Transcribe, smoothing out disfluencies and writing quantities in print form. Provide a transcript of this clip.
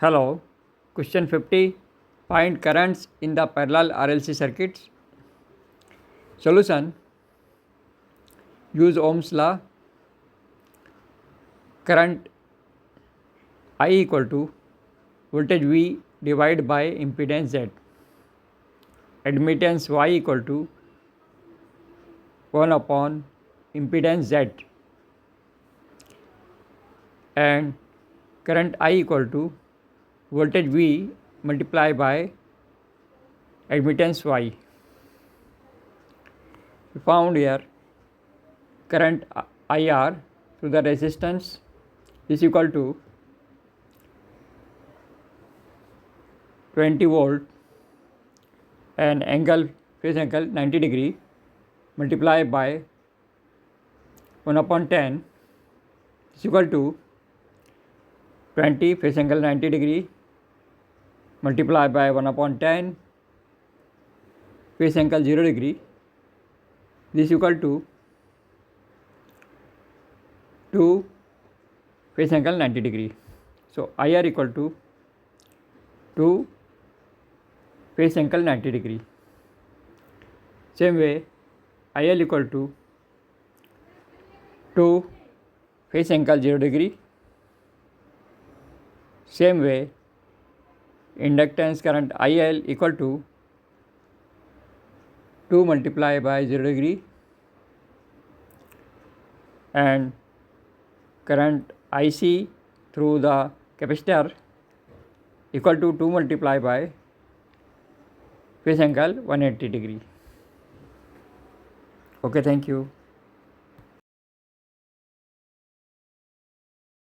Hello. Question 50. Find currents in the parallel RLC circuits. Solution. Use Ohm's law. Current I equal to voltage V divided by impedance Z. Admittance Y equal to 1 upon impedance Z. And current I equal to voltage V multiplied by admittance Y. We found here current IR through the resistance is equal to 20 volt and phase angle 90 degree multiplied by 1 upon 10 is equal to 20 phase angle 90 degree multiplied by 1 upon 10 phase angle 0 degree. This is equal to 2 phase angle 90 degree. So IR equal to 2 phase angle 90 degree. Same way IL equal to 2 phase angle 0 degree. Same way inductance current IL equal to 2 multiplied by 0 degree and current IC through the capacitor equal to 2 multiplied by phase angle 180 degree. Okay, thank you.